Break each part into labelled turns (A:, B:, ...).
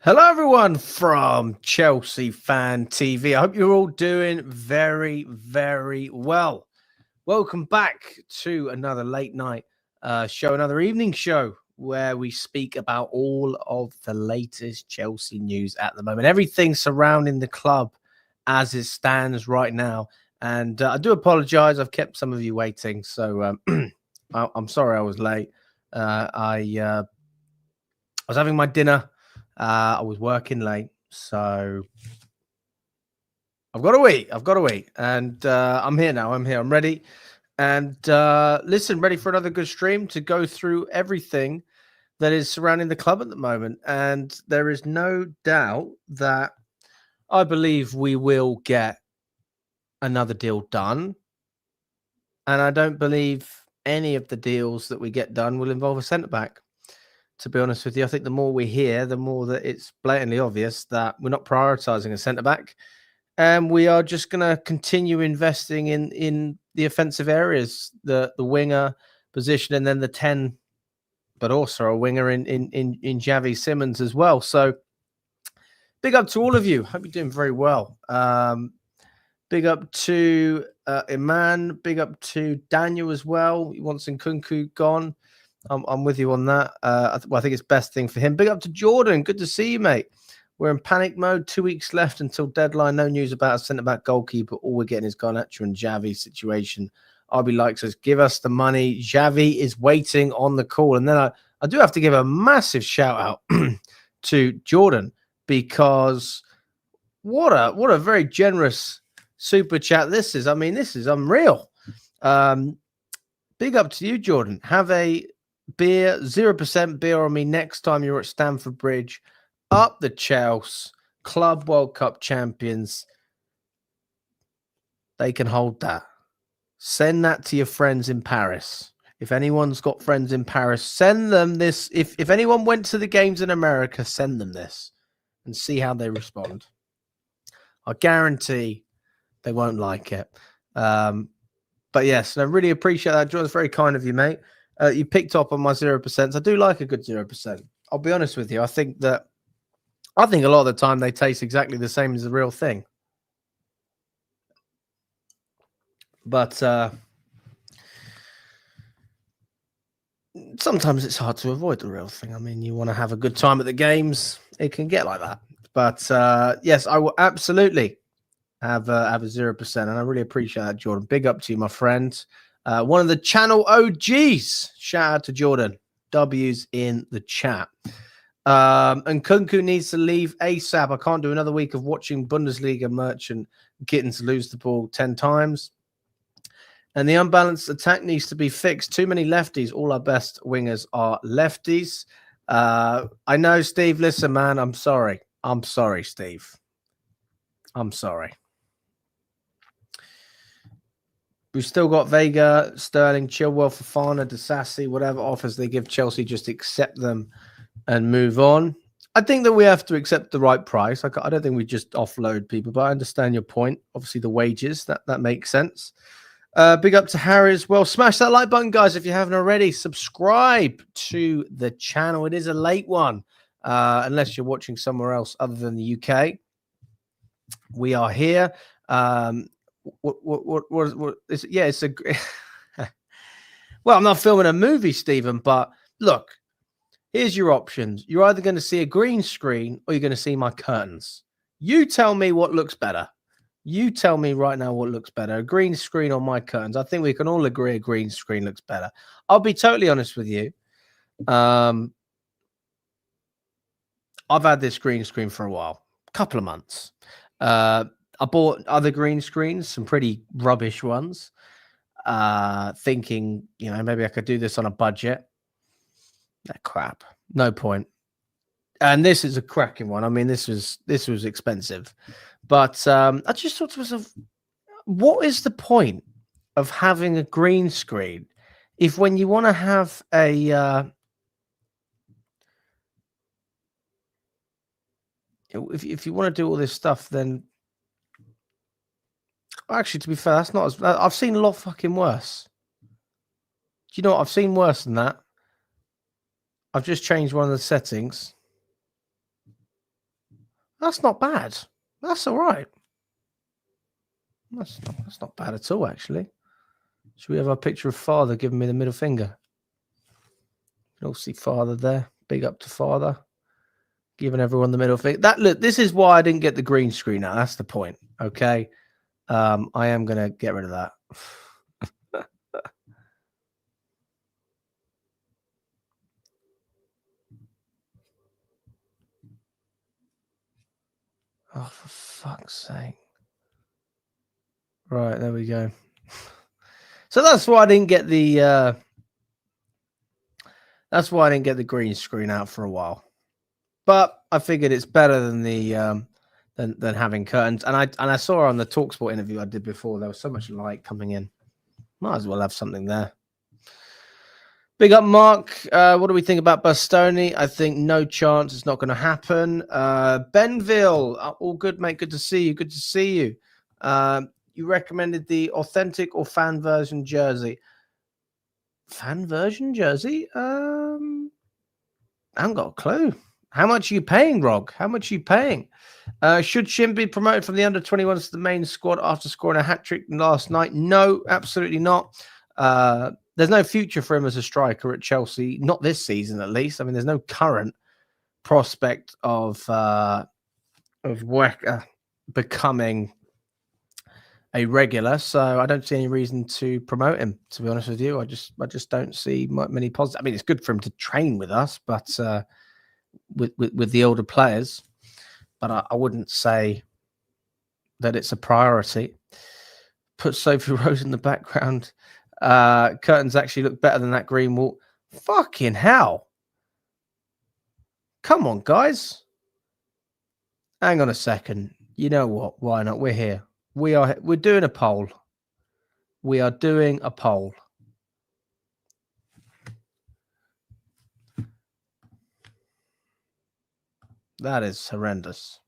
A: Hello, everyone from Chelsea Fan TV. I hope you're all doing very, very well. Welcome back to another late night show, another evening show where we speak about all of the latest Chelsea news at the moment, everything surrounding the club as it stands right now. And I do apologize. I've kept some of you waiting. So I'm sorry I was late. I was having my dinner. I was working late, so I've got to eat. And I'm here now. I'm ready. And listen, ready for another good stream to go through everything that is surrounding the club at the moment. And there is no doubt that I believe we will get another deal done. And I don't believe any of the deals that we get done will involve a centre-back. To be honest with you, I think the more we hear, the more that it's blatantly obvious that we're not prioritising a centre-back. And we are just going to continue investing in the offensive areas, the winger position, and then the 10, but also a winger in Xavi Simons as well. So big up to all of you. Hope you're doing very well. Big up to Iman. Big up to Daniel as well. He wants Nkunku gone. I'm with you on that. I think it's best thing for him. Big up to Jordan. Good to see you, mate. We're in panic mode. 2 weeks left until deadline. No news about a centre-back goalkeeper. All we're getting is Garnacho and Xavi situation. RB likes us. Give us the money. Xavi is waiting on the call. And then I do have to give a massive shout out to Jordan, because what a very generous super chat this is. I mean, this is unreal. Big up to you, Jordan. Have a beer, 0% beer on me next time you're at Stamford Bridge. Up the Chelsea, Club World Cup champions. They can hold that. Send that to your friends in Paris. If anyone's got friends in Paris, send them this. If anyone went to the games in America, send them this and see how they respond. I guarantee they won't like it. But yes, I really appreciate that, John. It's very kind of you, mate. You picked up on my 0%. I do like a good 0%. I'll be honest with you. I think a lot of the time they taste exactly the same as the real thing. But sometimes it's hard to avoid the real thing. I mean, you want to have a good time at the games. It can get like that. But yes, I will absolutely have a 0%. And I really appreciate that, Jordan. Big up to you, my friend. One of the channel OGs. Shout out to Jordan. W's in the chat. And Nkunku needs to leave ASAP. I can't do another week of watching Bundesliga merchant getting to lose the ball 10 times. And the unbalanced attack needs to be fixed. Too many lefties. All our best wingers are lefties. I know, Steve. Listen, man, I'm sorry. I'm sorry, Steve. I'm sorry. We've still got Veiga, Sterling, Chilwell, Fofana, Disasi, whatever offers they give Chelsea, just accept them and move on. I think that we have to accept the right price. I don't think we just offload people, but I understand your point. Obviously, the wages, that makes sense. Big up to Harry as well. Smash that like button, guys, if you haven't already. Subscribe to the channel. It is a late one, unless you're watching somewhere else other than the UK. We are here. What is it? Yeah, it's a well, I'm not filming a movie, Stephen, but look, here's your options. You're either going to see a green screen or you're going to see my curtains. You tell me what looks better. You tell me right now what looks better, a green screen or my curtains. I think we can all agree a green screen looks better. I'll be totally honest with you. I've had this green screen for a while, a couple of months. I bought other green screens, some pretty rubbish ones, thinking, maybe I could do this on a budget. Crap. No point. And this is a cracking one. I mean, this was expensive. But I just thought to myself, what is the point of having a green screen if when you want to have a if you want to do all this stuff, then actually, to be fair, that's not as... I've seen a lot fucking worse. Do you know what? I've seen worse than that. I've just changed one of the settings. That's not bad. That's all right. That's not bad at all, actually. Should we have our picture of father giving me the middle finger? You can all see father there. Big up to father. Giving everyone the middle finger. Look, this is why I didn't get the green screen now. That's the point. Okay. I am going to get rid of that. Oh, for fuck's sake. Right, there we go. So that's why I didn't get the green screen out for a while. But I figured it's better than the than having curtains. And I saw on the TalkSport interview I did before, there was so much light coming in. Might as well have something there. Big up, Mark. What do we think about Bastoni? I think no chance. It's not going to happen. Benville, all good, mate. Good to see you. Good to see you. You recommended the authentic or fan version jersey. Fan version jersey? I haven't got a clue. How much are you paying, Rog? How much are you paying? Should Shin be promoted from the under-21s to the main squad after scoring a hat-trick last night? No, absolutely not. There's no future for him as a striker at Chelsea, not this season at least. I mean, there's no current prospect of Veiga becoming a regular, so I don't see any reason to promote him. To be honest with you, I just don't see many positives. I mean, it's good for him to train with us, but with the older players, but I wouldn't say that it's a priority. Put Sophie Rose in the background. Curtains actually look better than that green wall. Fucking hell. Come on, guys. Hang on a second. You know what? Why not? We're here. We're doing a poll. We are doing a poll. That is horrendous.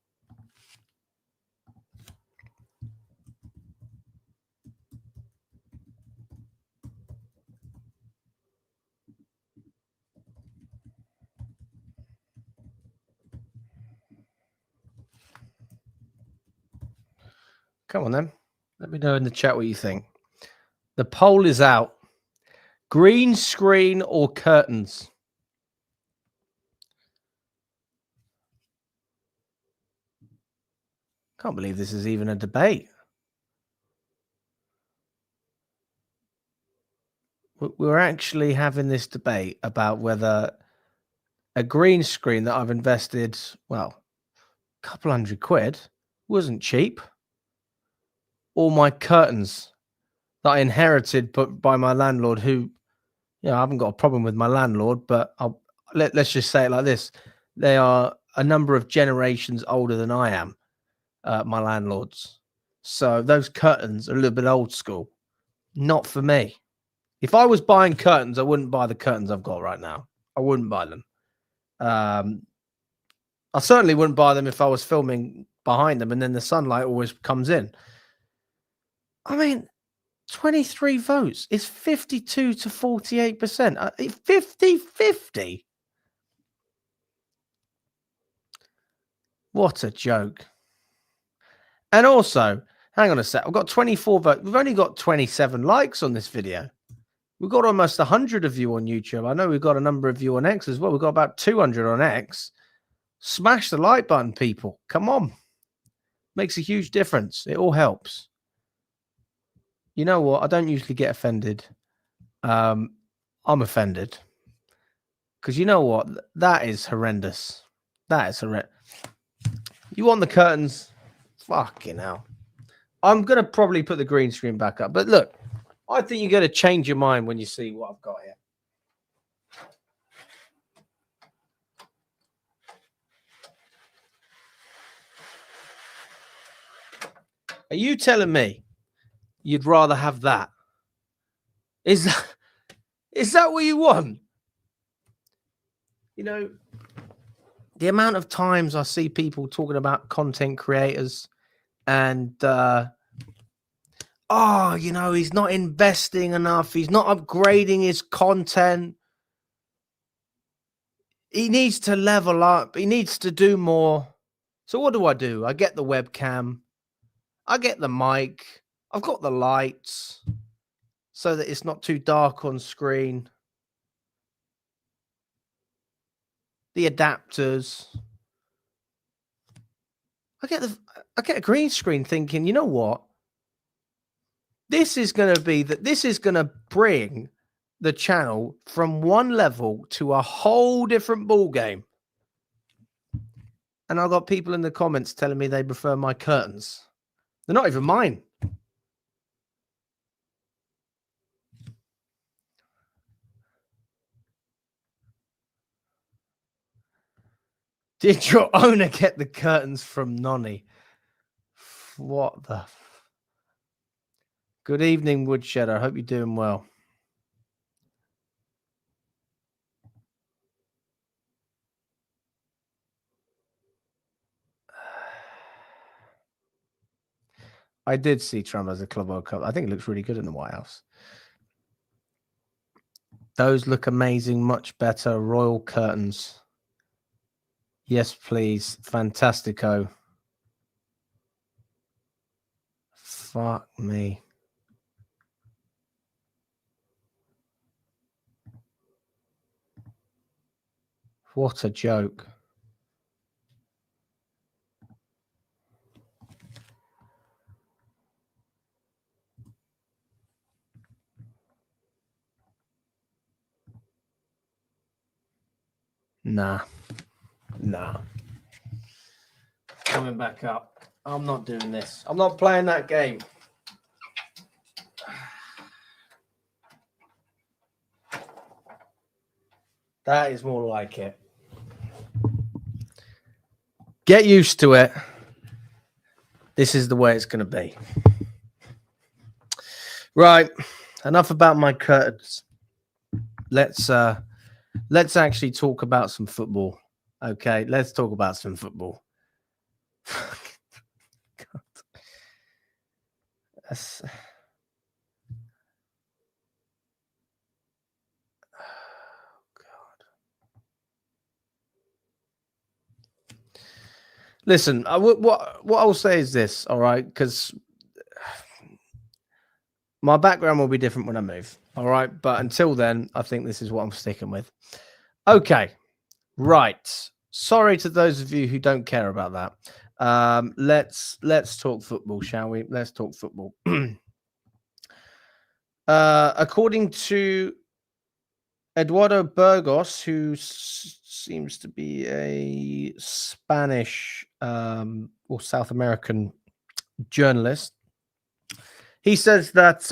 A: Come on, then. Let me know in the chat what you think. The poll is out. Green screen or curtains? Can't believe this is even a debate. We're actually having this debate about whether a green screen that I've invested, well, a couple £100 wasn't cheap, or my curtains that I inherited by my landlord, who, I haven't got a problem with my landlord, but let's just say it like this. They are a number of generations older than I am, my landlords. So those curtains are a little bit old school. Not for me. If I was buying curtains, I wouldn't buy the curtains I've got right now. I wouldn't buy them. I certainly wouldn't buy them if I was filming behind them and then the sunlight always comes in. I mean, 23 votes is 52 to 48%. 50-50. What a joke. And also, hang on a sec. I've got 24 votes. We've only got 27 likes on this video. We've got almost 100 of you on YouTube. I know we've got a number of you on X as well. We've got about 200 on X. Smash the like button, people. Come on. Makes a huge difference. It all helps. You know what? I don't usually get offended. I'm offended. Because you know what? That is horrendous. That is horrendous. You want the curtains? Fucking hell. I'm going to probably put the green screen back up. But look, I think you're going to change your mind when you see what I've got here. Are you telling me you'd rather have that? Is that what you want? You know, the amount of times I see people talking about content creators and, he's not investing enough. He's not upgrading his content. He needs to level up. He needs to do more. So what do? I get the webcam, I get the mic, I've got the lights so that it's not too dark on screen, the adapters. I get a green screen thinking, you know what? This is going to bring the channel from one level to a whole different ball game. And I've got people in the comments telling me they prefer my curtains. They're not even mine. Did your owner get the curtains from Nonny? What the? Good evening, Woodshed. I hope you're doing well. I did see Trump as a Club World Cup. I think it looks really good in the White House. Those look amazing. Much better. Royal curtains. Yes, please. Fantastico. Fuck me. What a joke. Nah. Coming back up. I'm not doing this. I'm not playing that game. That is more like it. Get used to it. This is the way it's going to be. Right. Enough about my curtains. Let's actually talk about some football. Okay, let's talk about some football. God. That's... Listen, what I'll say is this, all right? Because my background will be different when I move, all right? But until then, I think this is what I'm sticking with. Okay, right. Sorry to those of you who don't care about that. Let's talk football, shall we? Let's talk football. According to Eduardo Burgos, who seems to be a Spanish or South American journalist, he says that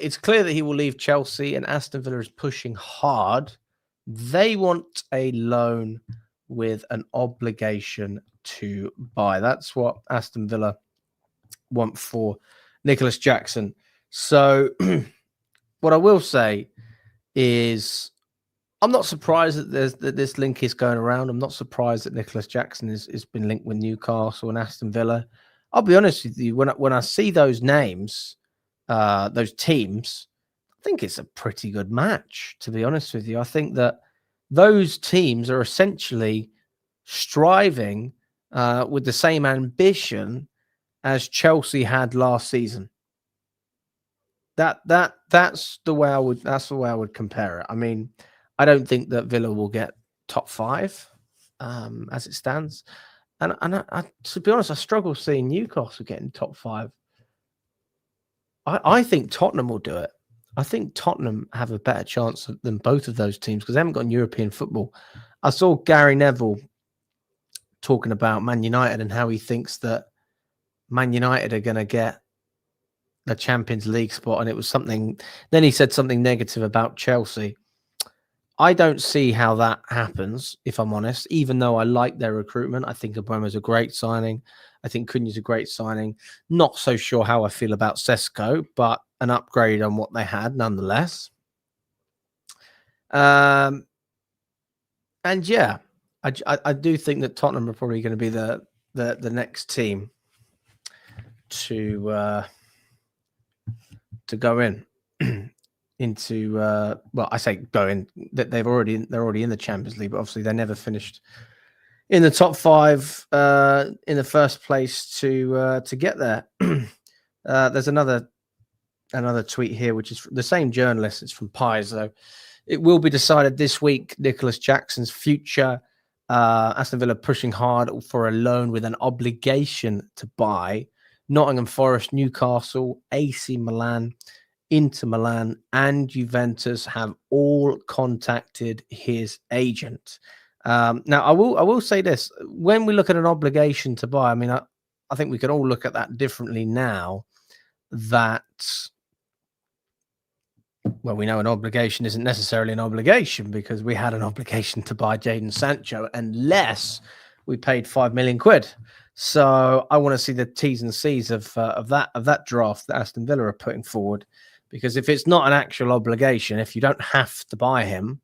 A: it's clear that he will leave Chelsea and Aston Villa is pushing hard. They want a loan with an obligation to buy. That's what Aston Villa want for Nicholas Jackson. So what I will say is I'm not surprised that this link is going around. I'm not surprised that Nicholas Jackson has been linked with Newcastle and Aston Villa. I'll be honest with you, when I see those names, those teams, I think it's a pretty good match, to be honest with you. I think that those teams are essentially striving with the same ambition as Chelsea had last season. That's the way I would compare it. I mean, I don't think that Villa will get top 5 as it stands. And I, to be honest, I struggle seeing Newcastle getting top 5. I think Tottenham will do it. I think Tottenham have a better chance than both of those teams because they haven't got European football. I saw Gary Neville talking about Man United and how he thinks that Man United are going to get a Champions League spot. And it was something, then he said something negative about Chelsea. I don't see how that happens, if I'm honest, even though I like their recruitment. I think Aubameyang's a great signing. I think Cunha's a great signing. Not so sure how I feel about Sesko, but an upgrade on what they had nonetheless. And yeah, I do think that Tottenham are probably going to be the next team to go in. Into well, I say go in that they're already in the Champions League, but obviously they never finished in the top 5 in the first place to get there. There's another tweet here, which is the same journalist. It's from Pies, though. It will be decided this week, Nicholas Jackson's future. Aston Villa pushing hard for a loan with an obligation to buy. Nottingham Forest, Newcastle, AC Milan, Inter Milan, and Juventus have all contacted his agent. Now, I will say this. When we look at an obligation to buy, I mean, I think we can all look at that differently now. That, well, we know an obligation isn't necessarily an obligation, because we had an obligation to buy Jadon Sancho unless we paid £5 million. So I want to see the T's and C's of that draft that Aston Villa are putting forward, because if it's not an actual obligation, if you don't have to buy him,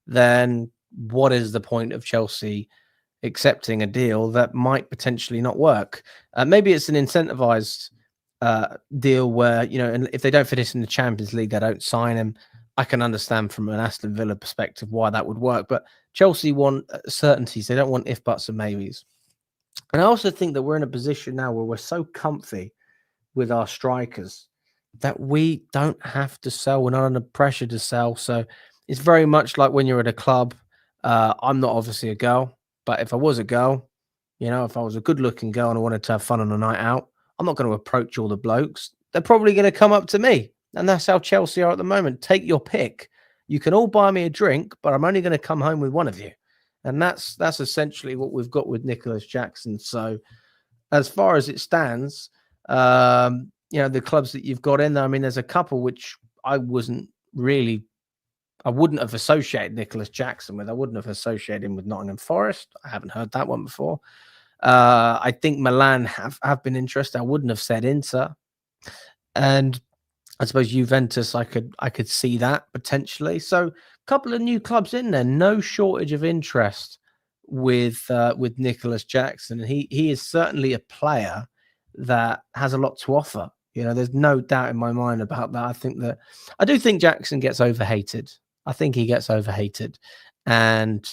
A: then what is the point of Chelsea accepting a deal that might potentially not work? Maybe it's an incentivized deal where, and if they don't finish in the Champions League, they don't sign him. I can understand from an Aston Villa perspective why that would work, but Chelsea want certainties. They don't want if, buts, and maybes. And I also think that we're in a position now where we're so comfy with our strikers that we don't have to sell. We're not under pressure to sell. So it's very much like when you're at a club. I'm not obviously a girl, but if I was a girl, if I was a good-looking girl and I wanted to have fun on a night out, I'm not going to approach all the blokes. They're probably going to come up to me. And that's how Chelsea are at the moment. Take your pick. You can all buy me a drink, but I'm only going to come home with one of you. And that's essentially what we've got with Nicholas Jackson. So as far as it stands, the clubs that you've got in there, I mean, there's a couple which I wouldn't have associated Nicholas Jackson with. I wouldn't have associated him with Nottingham Forest. I haven't heard that one before. I think Milan have been interested. I wouldn't have said Inter. And I suppose Juventus, I could see that potentially. So a couple of new clubs in there, no shortage of interest with Nicholas Jackson. And he is certainly a player that has a lot to offer. There's no doubt in my mind about that. I do think Jackson gets overhated. I think he gets overhated. And,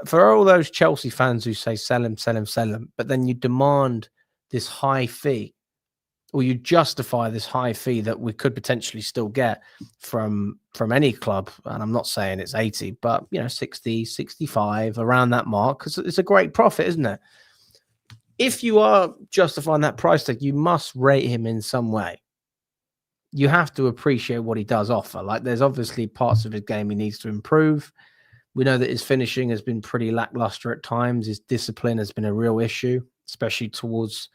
A: for all those Chelsea fans who say sell him, but then you demand this high fee, or you justify this high fee that we could potentially still get from any club. And I'm not saying it's 80, but 60, 65, around that mark, because it's a great profit, isn't it? If you are justifying that price tag, you must rate him in some way. You have to appreciate what he does offer. Like, there's obviously parts of his game he needs to improve. We know that his finishing has been pretty lackluster at times. His discipline has been a real issue, especially towards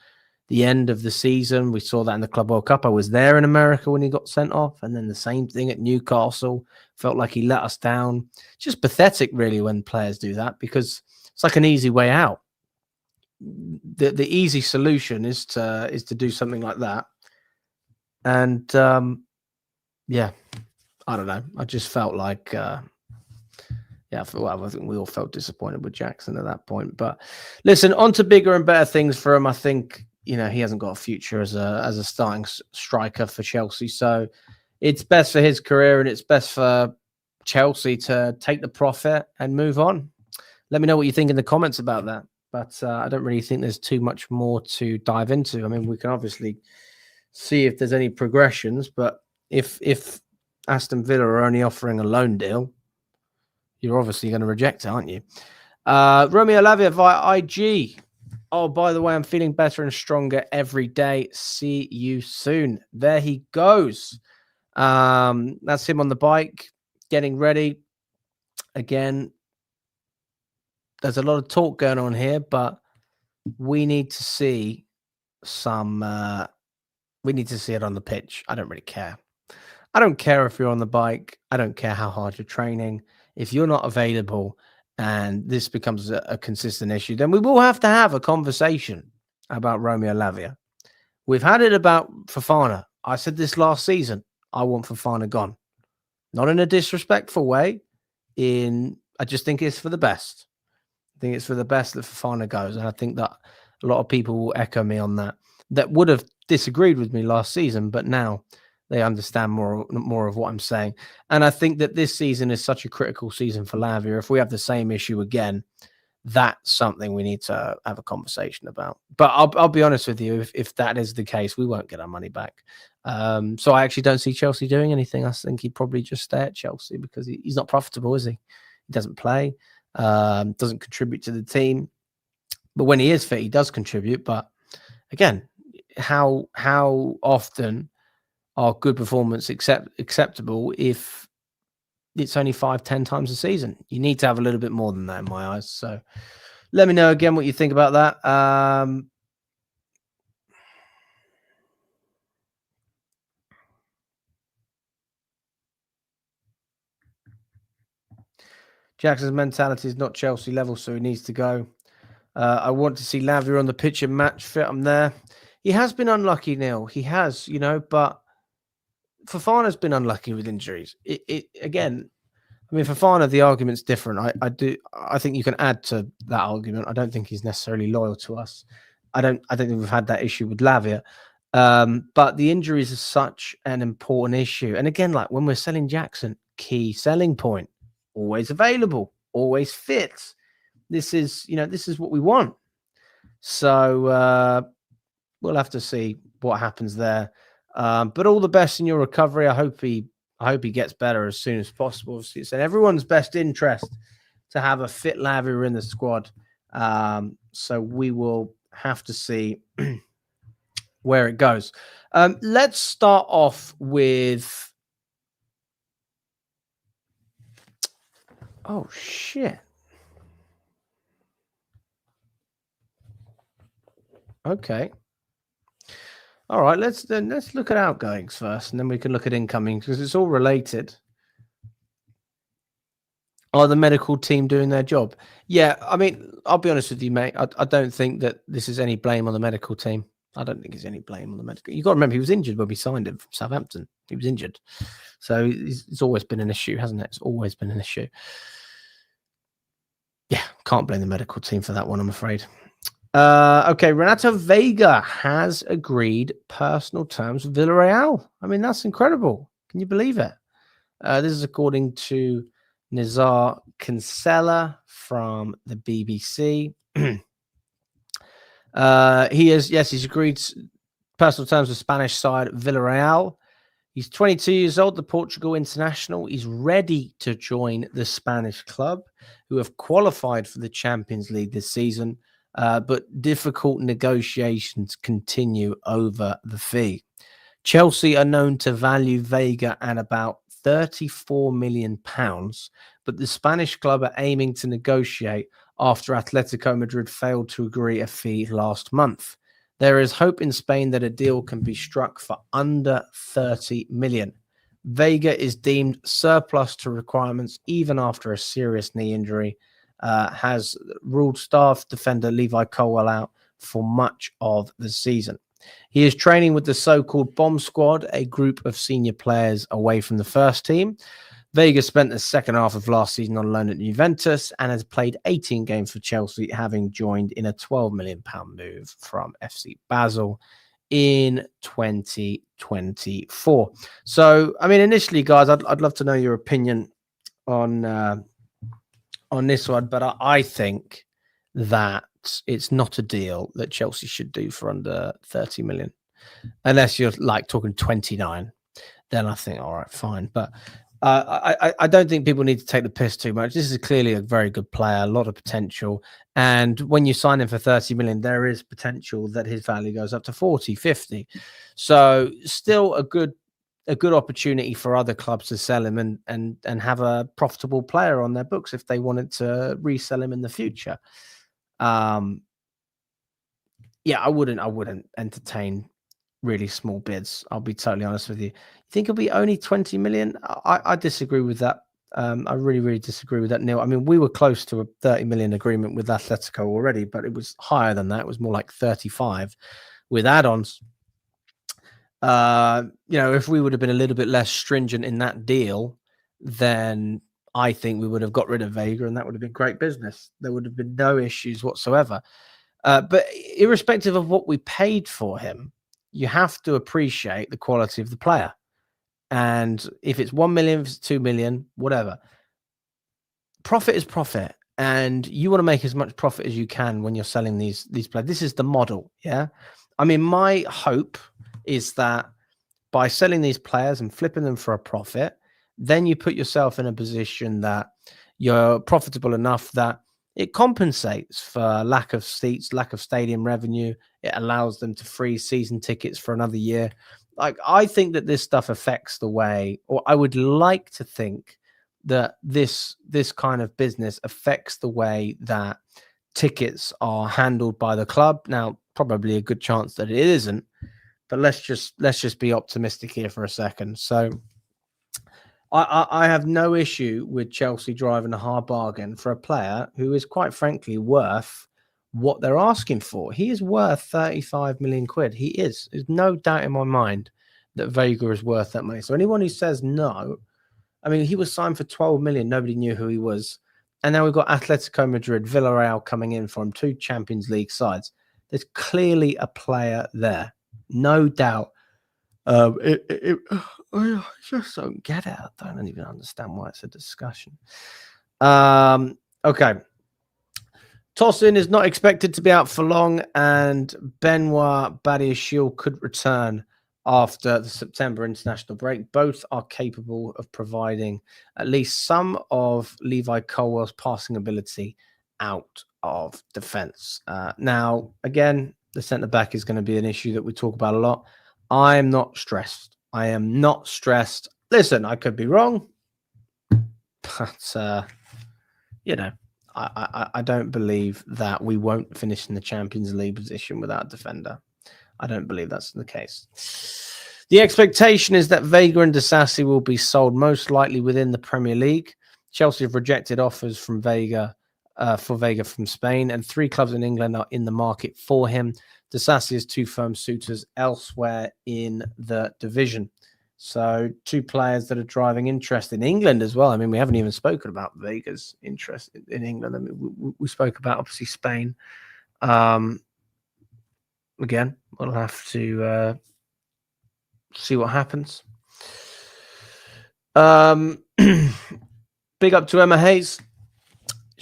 A: the end of the season. We saw that in the Club World Cup. I was there in America when he got sent off, and then the same thing at Newcastle. Felt like he let us down. Just pathetic, really, when players do that, because it's like an easy way out. The easy solution is to do something like that. And I don't know. I just felt like I think we all felt disappointed with Jackson at that point. But listen, on to bigger and better things for him. I think he hasn't got a future as a starting striker for Chelsea. So it's best for his career, and it's best for Chelsea to take the profit and move on. Let me know what you think in the comments about that. But I don't really think there's too much more to dive into. I mean, we can obviously see if there's any progressions, but if Aston Villa are only offering a loan deal, you're obviously going to reject it, aren't you? Romeo Lavia via IG. Oh, by the way, I'm feeling better and stronger every day. See you soon. There he goes. That's him on the bike, getting ready. Again, there's a lot of talk going on here, but we need to see we need to see it on the pitch. I don't really care. I don't care if you're on the bike. I don't care how hard you're training. If you're not available and this becomes a consistent issue, then we will have to have a conversation about Romeo Lavia. We've had it about Fofana. I said this last season. I want Fofana gone. Not in a disrespectful way. I just think it's for the best. I think it's for the best that Fofana goes. And I think that a lot of people will echo me on that would have disagreed with me last season, but now they understand more of what I'm saying. And I think that this season is such a critical season for Lavia. If we have the same issue again, that's something we need to have a conversation about. But I'll be honest with you, if that is the case, we won't get our money back. So I actually don't see Chelsea doing anything. I think he'd probably just stay at Chelsea because he's not profitable, is he? He doesn't play, doesn't contribute to the team. But when he is fit, he does contribute. But again, how often are good performance acceptable if it's only 5-10 times a season? You need to have a little bit more than that in my eyes. So let me know again what you think about that. Jackson's mentality is not Chelsea level, so he needs to go. I want to see Lavia on the pitch and match fit. I'm there. He has been unlucky, Neil. He has, but Fofana's been unlucky with injuries. Again, I mean, Fofana, the argument's different. I think you can add to that argument. I don't think he's necessarily loyal to us. I don't think we've had that issue with Lavia. But the injuries are such an important issue. And again, like when we're selling Jackson, key selling point, always available, always fits. This is what we want. So we'll have to see what happens there. But all the best in your recovery. I hope he gets better as soon as possible. It's in everyone's best interest to have a fit Lavia in the squad. So we will have to see where it goes. Let's start off with... Oh, shit. Okay. All right, let's look at outgoings first, and then we can look at incoming because it's all related. Are the medical team doing their job? Yeah, I mean, I'll be honest with you, mate. I don't think that this is any blame on the medical team. I don't think there's any blame on the medical. You got to remember, he was injured when we signed him from Southampton. He was injured, so it's always been an issue, hasn't it? It's always been an issue. Yeah, can't blame the medical team for that one, I'm afraid. Okay, Renato Veiga has agreed personal terms with Villarreal. I mean, that's incredible. Can you believe it? This is according to Nizar Kinsella from the BBC. He's agreed personal terms with Spanish side Villarreal. He's 22 years old, the Portugal international. He's ready to join the Spanish club, who have qualified for the Champions League this season. But difficult negotiations continue over the fee. Chelsea are known to value Veiga at about £34 million, but the Spanish club are aiming to negotiate after Atletico Madrid failed to agree a fee last month. There is hope in Spain that a deal can be struck for under 30 million. Veiga is deemed surplus to requirements even after a serious knee injury. Has ruled staff defender Levi Colwell out for much of the season. He is training with the so-called Bomb Squad, a group of senior players away from the first team. Veiga spent the second half of last season on loan at Juventus and has played 18 games for Chelsea, having joined in a £12 million move from FC Basel in 2024. So, I mean, initially, guys, I'd love to know your opinion on this one, but I think that it's not a deal that Chelsea should do for under 30 million, unless you're like talking 29. Then I think, all right, fine. But I don't think people need to take the piss too much. This is clearly a very good player, a lot of potential. And when you sign him for 30 million, there is potential that his value goes up to 40, 50. So still a good opportunity for other clubs to sell him and have a profitable player on their books if they wanted to resell him in the future. I wouldn't entertain really small bids. I'll be totally honest with you. You think it'll be only 20 million? I disagree with that. I really, really disagree with that, Neil. I mean, we were close to a 30 million agreement with Atletico already, but it was higher than that. It was more like 35 with add-ons. If we would have been a little bit less stringent in that deal, then I think we would have got rid of Veiga and that would have been great business. There would have been no issues whatsoever. But irrespective of what we paid for him, you have to appreciate the quality of the player. And if it's 1 million, if it's 2 million, whatever, profit is profit. and you want to make as much profit as you can when you're selling these players. This is the model, yeah. I mean, my hope is that by selling these players and flipping them for a profit, then you put yourself in a position that you're profitable enough that it compensates for lack of seats, lack of stadium revenue. It allows them to freeze season tickets for another year. Like, I think that this stuff affects the way, or I would like to think that this kind of business affects the way that tickets are handled by the club. Now, probably a good chance that it isn't, but let's just be optimistic here for a second. So I have no issue with Chelsea driving a hard bargain for a player who is, quite frankly, worth what they're asking for. He is worth 35 million quid. He is. There's no doubt in my mind that Veiga is worth that money. So anyone who says no, I mean, he was signed for 12 million. Nobody knew who he was. And now we've got Atletico Madrid, Villarreal coming in from 2 Champions League sides. There's clearly a player there. No doubt. I just don't get it. I don't even understand why it's a discussion. Okay. Tosin is not expected to be out for long, and Benoit Badiashile could return after the September international break. Both are capable of providing at least some of Levi Colwell's passing ability out of defense. Now, again, the centre-back is going to be an issue that we talk about a lot. I am not stressed. I am not stressed. Listen, I could be wrong, but, you know, I don't believe that we won't finish in the Champions League position without a defender. I don't believe that's the case. The expectation is that Veiga and Disasi will be sold most likely within the Premier League. Chelsea have rejected offers from Veiga for Veiga from Spain, and 3 clubs in England are in the market for him. Disasi has 2 firm suitors elsewhere in the division. So 2 players that are driving interest in England as well. I mean, we haven't even spoken about Veiga's interest in England. I mean, we spoke about, obviously, Spain. Again, we'll have to see what happens. Big up to Emma Hayes.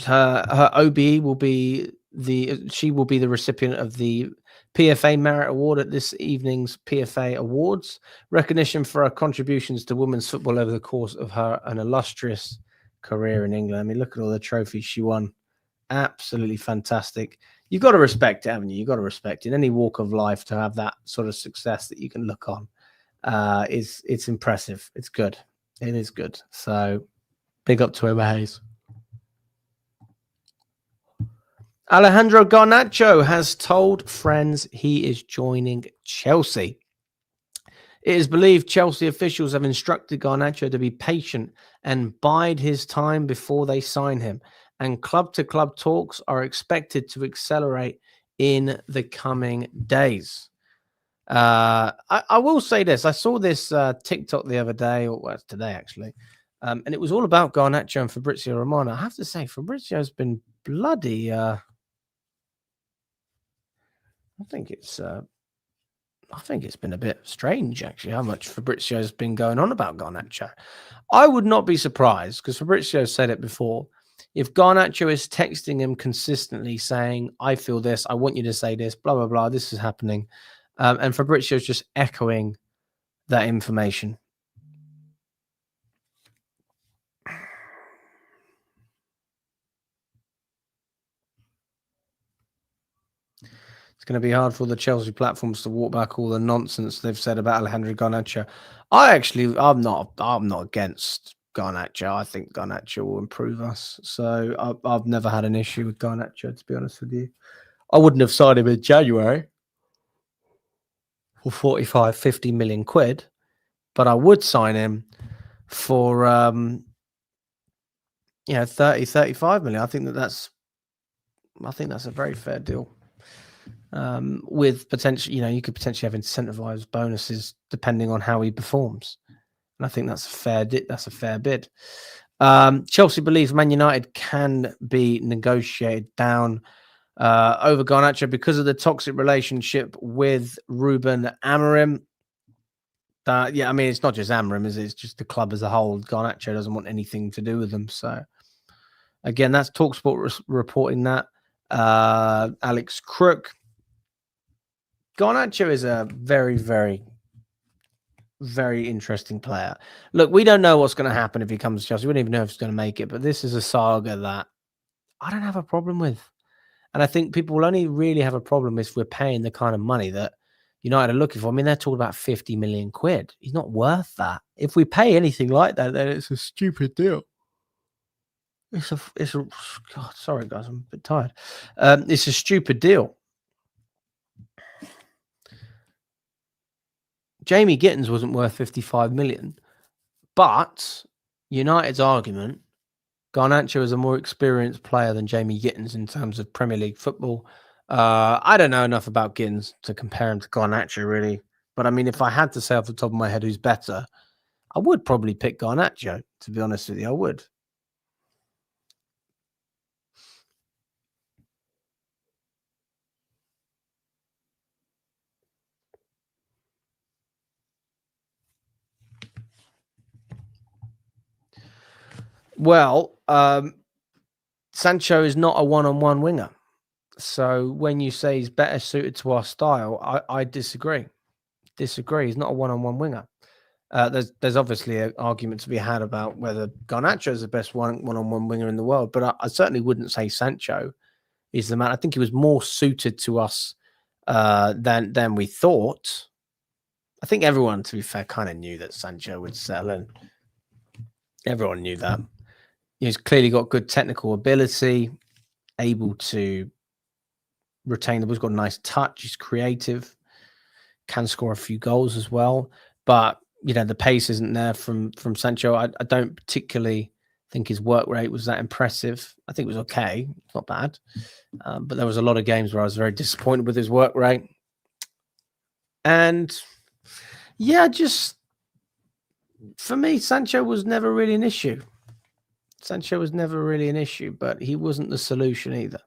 A: Her OBE will be the recipient of the PFA Merit Award at this evening's PFA Awards. Recognition for her contributions to women's football over the course of an illustrious career in England. I mean, look at all the trophies she won. Absolutely fantastic. You've got to respect it, haven't you? You've got to respect it. In any walk of life, to have that sort of success that you can look on it's impressive. It's good. It is good. So big up to Emma Hayes. Alejandro Garnacho has told friends he is joining Chelsea. It is believed Chelsea officials have instructed Garnacho to be patient and bide his time before they sign him, and club-to-club talks are expected to accelerate in the coming days. I will say this. I saw this TikTok the other day, or well, today actually, and it was all about Garnacho and Fabrizio Romano. I have to say, Fabrizio's been bloody... I think it's been a bit strange, actually, how much Fabrizio's been going on about Garnacho. I would not be surprised, because Fabrizio said it before, if Garnacho is texting him consistently saying, I feel this, I want you to say this, blah, blah, blah, this is happening. And Fabrizio's just echoing that information. It's going to be hard for the Chelsea platforms to walk back all the nonsense they've said about Alejandro Garnacho. I'm not against Garnacho. I think Garnacho will improve us. So I've never had an issue with Garnacho, to be honest with you. I wouldn't have signed him in January for 45, 50 million quid, but I would sign him for 30, 35 million. I think that's a very fair deal. With potential, you could potentially have incentivized bonuses depending on how he performs, and I think that's a fair bid. Chelsea believes Man United can be negotiated down over Garnacho because of the toxic relationship with Ruben Amorim. I mean, it's not just Amorim, it's just the club as a whole. Garnacho doesn't want anything to do with them, so Again, that's TalkSport reporting that. Alex Crook. Garnacho is a very, very, very interesting player. Look, we don't know what's going to happen if he comes to Chelsea. We don't even know if he's going to make it, but this is a saga that I don't have a problem with. And I think people will only really have a problem if we're paying the kind of money that United are looking for. I mean, they're talking about 50 million quid. He's not worth that. If we pay anything like that, then it's a stupid deal. God, sorry guys, I'm a bit tired. It's a stupid deal. Jamie Gittins wasn't worth 55 million, but United's argument, Garnacho is a more experienced player than Jamie Gittins in terms of Premier League football. I don't know enough about Gittins to compare him to Garnacho, really. But I mean, if I had to say off the top of my head who's better, I would probably pick Garnacho, to be honest with you. I would. Well, Sancho is not a one-on-one winger. So when you say he's better suited to our style, I disagree. He's not a one-on-one winger. There's obviously an argument to be had about whether Garnacho is the best one-on-one winger in the world, but I certainly wouldn't say Sancho is the man. I think he was more suited to us than we thought. I think everyone, to be fair, kind of knew that Sancho would sell, and everyone knew that. He's clearly got good technical ability, able to retain the ball. He's got a nice touch. He's creative, can score a few goals as well. But the pace isn't there from Sancho. I don't particularly think his work rate was that impressive. I think it was okay. It's not bad. But there was a lot of games where I was very disappointed with his work rate. And yeah, just for me, Sancho was never really an issue. But he wasn't the solution either.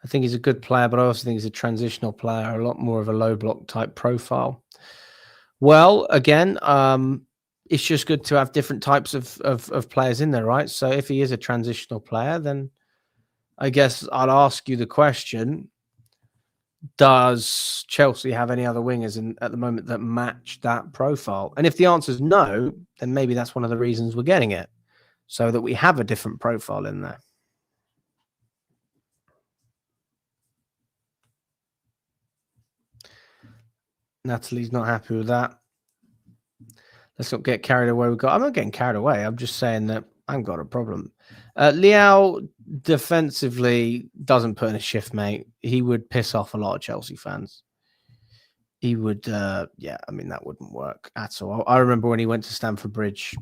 A: I think he's a good player, but I also think he's a transitional player, a lot more of a low block type profile. Well, again, it's just good to have different types of players in there, right? So if he is a transitional player, then I guess I'd ask you the question, does Chelsea have any other wingers at the moment that match that profile? And if the answer is no, then maybe that's one of the reasons we're getting it, so that we have a different profile in there. Natalie's not happy with that. Let's not get carried away. I'm not getting carried away. I'm just saying that I haven't got a problem. Liao defensively doesn't put in a shift, mate. He would piss off a lot of Chelsea fans. He would, that wouldn't work at all. I remember when he went to Stamford Bridge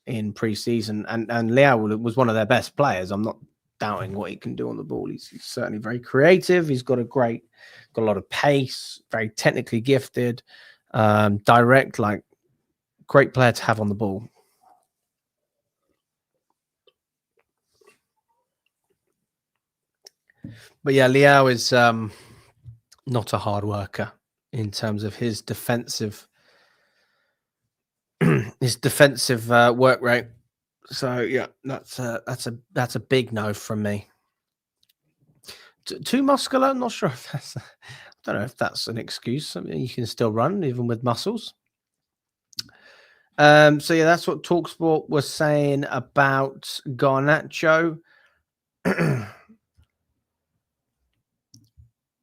A: in pre-season, and Liao was one of their best players. I'm not doubting what he can do on the ball. He's certainly very creative. He's got a lot of pace, very technically gifted, direct, great player to have on the ball. But yeah, Liao is not a hard worker in terms of his defensive work rate. So yeah, that's a big no from me. Too muscular? I'm not sure if that's. I don't know if that's an excuse. I mean, you can still run even with muscles. So yeah, that's what TalkSport was saying about Garnacho.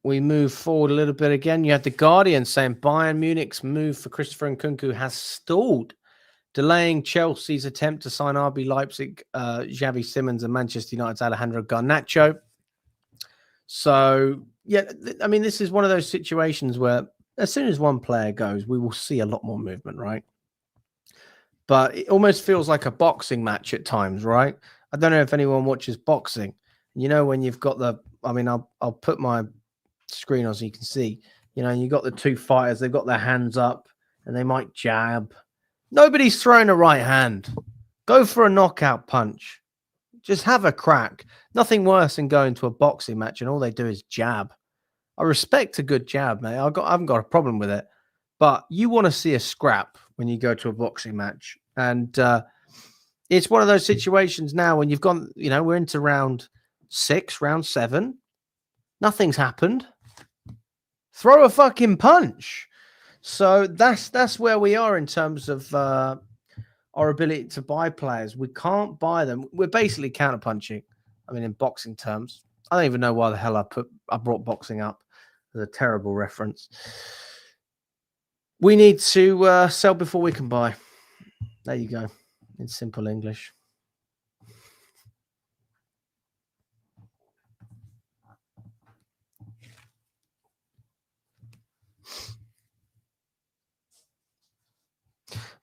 A: We move forward a little bit again. You have the Guardian saying Bayern Munich's move for Christopher Nkunku has stalled, delaying Chelsea's attempt to sign RB Leipzig, Xavi Simons, and Manchester United's Alejandro Garnacho. So, yeah, I mean, this is one of those situations where as soon as one player goes, we will see a lot more movement, right? But it almost feels like a boxing match at times, right? I don't know if anyone watches boxing. When you've got I'll put my screen on so you can see, you got the two fighters, they've got their hands up and they might jab. Nobody's throwing a right hand. Go for a knockout punch. Just have a crack. Nothing worse than going to a boxing match and all they do is jab. I respect a good jab, mate. I haven't got a problem with it. But you want to see a scrap when you go to a boxing match. And it's one of those situations now when you've gone, we're into round 6, round 7. Nothing's happened. Throw a fucking punch. So that's where we are in terms of our ability to buy players. We can't buy them. We're basically counterpunching. I mean, in boxing terms. I don't even know why the hell I brought boxing up. It's a terrible reference. We need to sell before we can buy. There you go. In simple English.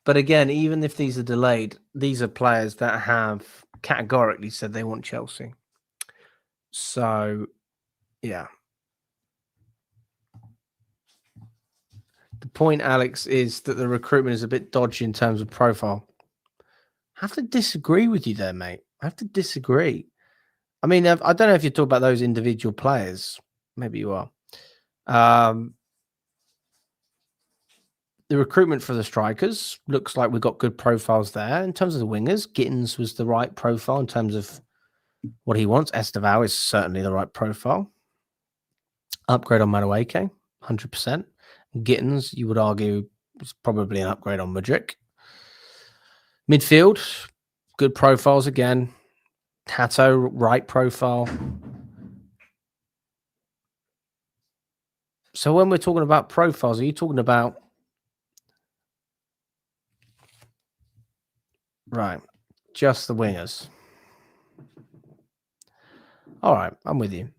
A: But again, even if these are delayed, these are players that have categorically said they want Chelsea. So, yeah. The point, Alex, is that the recruitment is a bit dodgy in terms of profile. I have to disagree with you there, mate. I have to disagree. I mean, I don't know if you talk about those individual players. Maybe you are. The recruitment for the strikers looks like we've got good profiles there. In terms of the wingers, Gittins was the right profile in terms of what he wants. Estevao is certainly the right profile. Upgrade on Madueke, 100%. Gittins, you would argue, is probably an upgrade on Mudryk. Midfield, good profiles again. Hato, right profile. So when we're talking about profiles, are you talking about... Right, just the wingers. All right, I'm with you.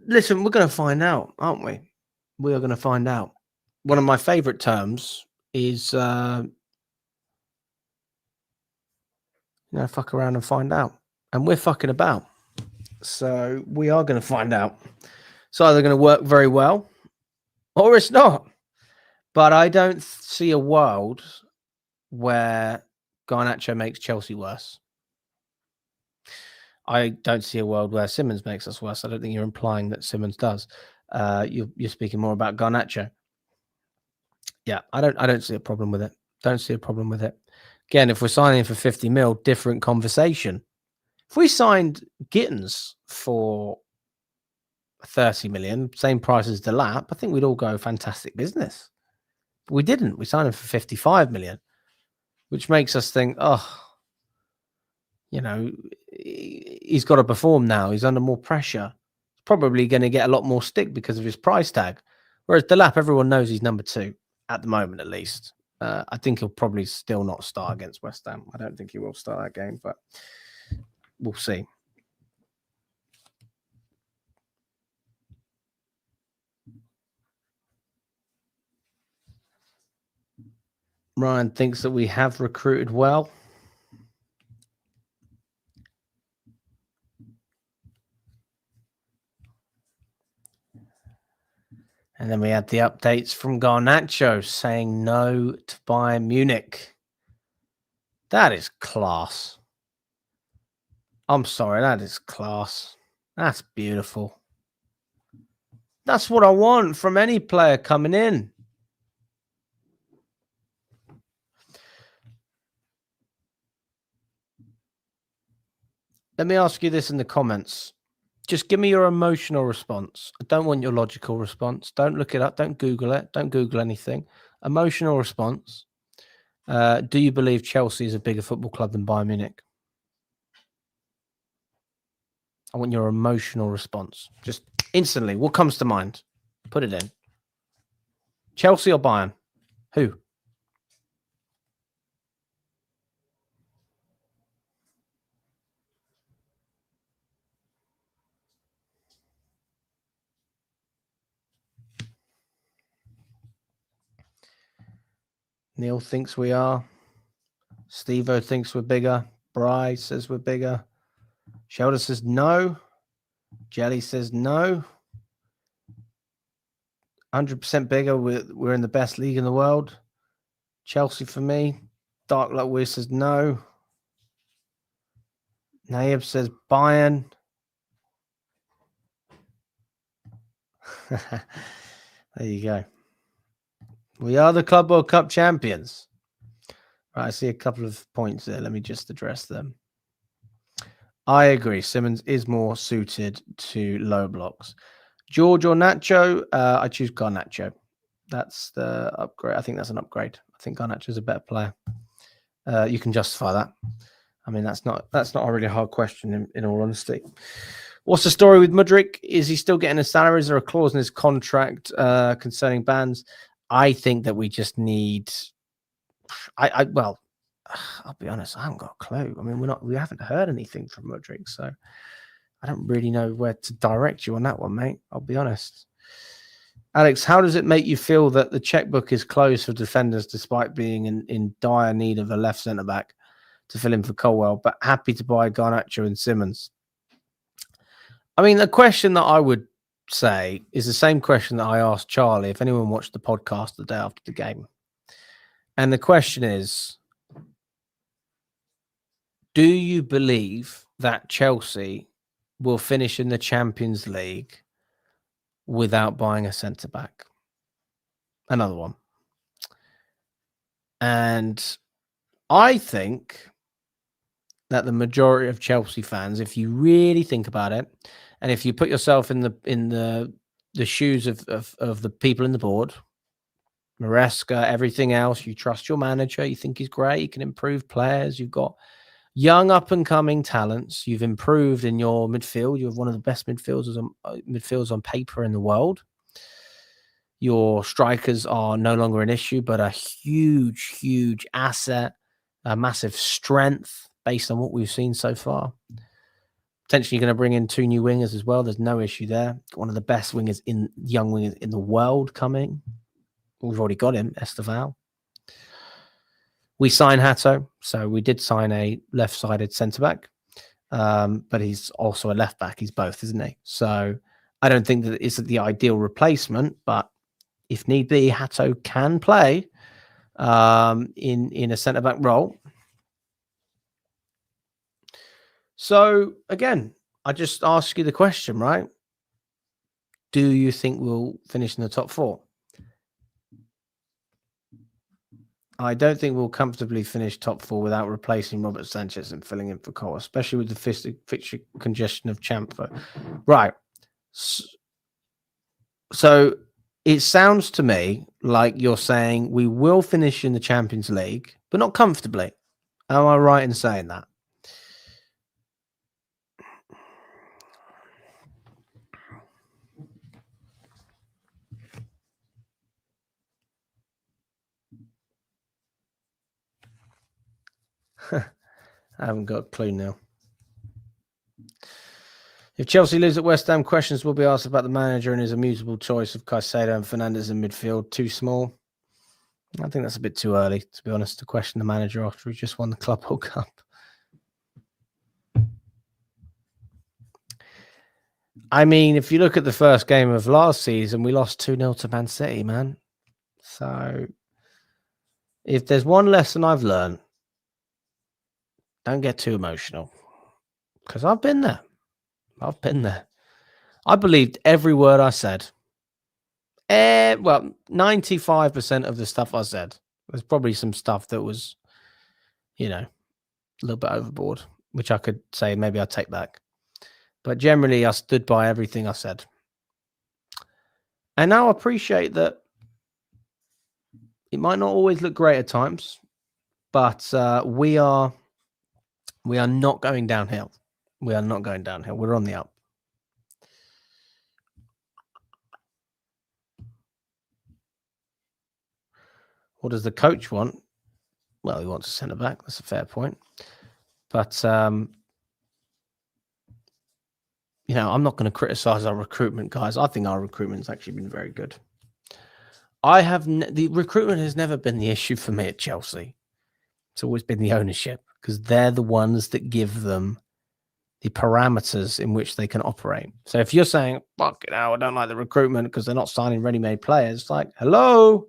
A: Listen, we're going to find out, aren't we? We are going to find out. One of my favorite terms is, fuck around and find out. And we're fucking about. So we are going to find out. It's either going to work very well or it's not. But I don't see a world where Garnacho makes Chelsea worse. I don't see a world where Simmons makes us worse. I don't think you're implying that Simmons does. You're speaking more about Garnacho. Yeah, I don't see a problem with it. Don't see a problem with it. Again, if we're signing for 50 mil, different conversation. If we signed Gittins for 30 million, same price as Delap, I think we'd all go fantastic business. But we didn't. We signed him for 55 million, which makes us think, he's got to perform now. He's under more pressure. He's probably going to get a lot more stick because of his price tag. Whereas Delap, everyone knows he's number 2 at the moment, at least. I think he'll probably still not start against West Ham. I don't think he will start that game, but we'll see. Ryan thinks that we have recruited well. And then we had the updates from Garnacho saying no to Bayern Munich. That is class. I'm sorry, that is class. That's beautiful. That's what I want from any player coming in. Let me ask you this in the comments. Just give me your emotional response. I don't want your logical response. Don't look it up. Don't Google it. Don't Google anything. Emotional response. Do you believe Chelsea is a bigger football club than Bayern Munich? I want your emotional response. Just instantly. What comes to mind? Put it in. Chelsea or Bayern? Who? Neil thinks we are. Steve-O thinks we're bigger. Bry says we're bigger. Shelter says no. Jelly says no. 100% bigger. We're in the best league in the world. Chelsea for me. Dark Luck Weir says no. Naib says Bayern. There you go. We are the Club World Cup champions. Right, I see a couple of points there. Let me just address them. I agree. Simmons is more suited to low blocks. George or Nacho? I choose Garnacho. That's the upgrade. I think that's an upgrade. I think Garnacho is a better player. You can justify that. I mean, that's not a really hard question in all honesty. What's the story with Mudryk? Is he still getting a salary? Is there a clause in his contract concerning bans? I think that we just need. Well, I'll be honest. I haven't got a clue. I mean, we haven't heard anything from Mudryk, so I don't really know where to direct you on that one, mate. I'll be honest. Alex, how does it make you feel that the checkbook is closed for defenders despite being in dire need of a left centre back to fill in for Colwell, but happy to buy Garnacho and Simmons? I mean, the question that I would say is the same question that I asked Charlie, if anyone watched the podcast the day after the game. And the question is, do you believe that Chelsea will finish in the Champions League without buying a centre-back? Another one. And I think that the majority of Chelsea fans, if you really think about it, and if you put yourself in the shoes of the people in the board, Maresca, everything else, you trust your manager, you think he's great, he can improve players, you've got young up-and-coming talents, you've improved in your midfield, you have one of the best midfielders on paper in the world. Your strikers are no longer an issue, but a huge, huge asset, a massive strength based on what we've seen so far. Potentially going to bring in 2 new wingers as well. There's no issue there. One of the best young wingers in the world coming. We've already got him, Esteval. We signed Hato, so we did sign a left-sided centre-back, but he's also a left-back. He's both, isn't he? So I don't think that it's the ideal replacement, but if need be, Hato can play in a centre-back role. So, again, I just ask you the question, right? Do you think we'll finish in the top 4? I don't think we'll comfortably finish top 4 without replacing Robert Sanchez and filling in for Cole, especially with the fixture congestion of Champa. Right. So it sounds to me like you're saying we will finish in the Champions League, but not comfortably. Am I right in saying that? I haven't got a clue now. If Chelsea lose at West Ham, questions will be asked about the manager and his amusable choice of Caicedo and Fernandes in midfield. Too small. I think that's a bit too early, to be honest, to question the manager after he just won the Club World Cup. I mean, if you look at the first game of last season, we lost 2-0 to Man City, man. So if there's one lesson I've learned, don't get too emotional. Because I've been there. I believed every word I said. Well, 95% of the stuff I said. There's probably some stuff that was, a little bit overboard, which I could say maybe I'll take back. But generally, I stood by everything I said. And now I appreciate that it might not always look great at times, but we are not going downhill. We are not going downhill. We're on the up. What does the coach want? Well, he wants a centre back. That's a fair point. But, I'm not going to criticize our recruitment, guys. I think our recruitment has actually been very good. The recruitment has never been the issue for me at Chelsea. It's always been the ownership, because they're the ones that give them the parameters in which they can operate. So if you're saying, fuck it, I don't like the recruitment because they're not signing ready-made players, it's like, hello,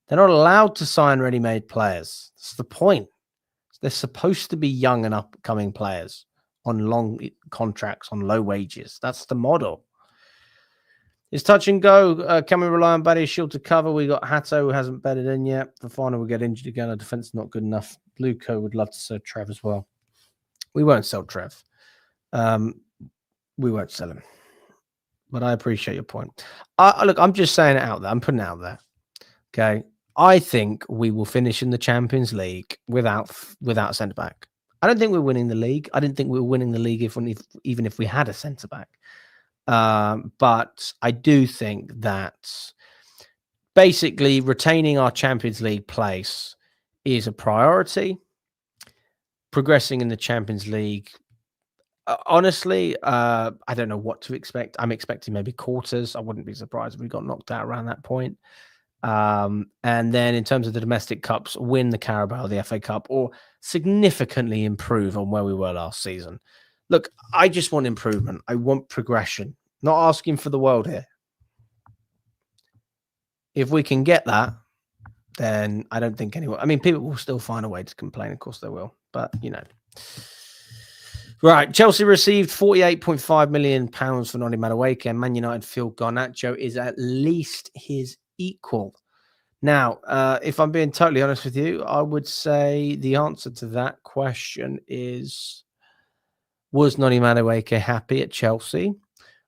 A: they're not allowed to sign ready-made players. That's the point. They're supposed to be young and upcoming players on long contracts, on low wages. That's the model. It's touch and go. Can we rely on Badia Shield to cover? We got Hato, who hasn't bedded in yet. Fafana will get injured again. Our defense is not good enough. Luco would love to sell Trev as well. We won't sell Trev. We won't sell him. But I appreciate your point. Look, I'm just saying it out there. I'm putting it out there. Okay. I think we will finish in the Champions League without a centre back. I don't think we're winning the league. I didn't think we were winning the league even if we had a centre back. But I do think that basically retaining our Champions League place is a priority. Progressing in the Champions League, honestly, I don't know what to expect. I'm expecting maybe quarters. I wouldn't be surprised if we got knocked out around that point. And then in terms of the domestic cups, win the Carabao, the FA Cup, or significantly improve on where we were last season. Look, I just want improvement. I want progression. Not asking for the world here. If we can get that, then I don't think anyone... I mean, people will still find a way to complain. Of course they will. But, you know... Right, Chelsea received £48.5 million for Noni Madueke, and Man United feel Garnacho is at least his equal. Now, if I'm being totally honest with you, I would say the answer to that question is, was Noni Madueke happy at Chelsea?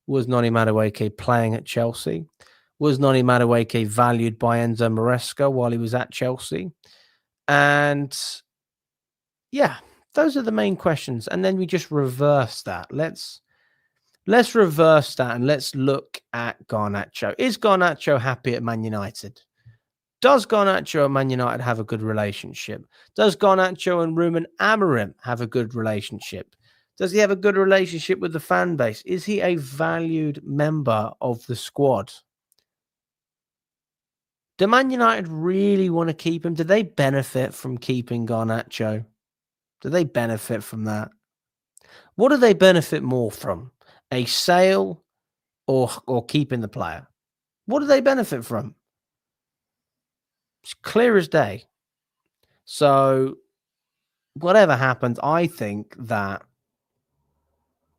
A: Was Noni Madueke playing at Chelsea? Was Noni Madueke valued by Enzo Maresca while he was at Chelsea? And yeah, those are the main questions. And then we just reverse that. Let's reverse that and let's look at Garnacho. Is Garnacho happy at Man United? Does Garnacho and Man United have a good relationship? Does Garnacho and Ruben Amorim have a good relationship? Does he have a good relationship with the fan base? Is he a valued member of the squad? Do Man United really want to keep him? Do they benefit from keeping Garnacho? Do they benefit from that? What do they benefit more from? A sale or keeping the player? What do they benefit from? It's clear as day. So whatever happens, I think that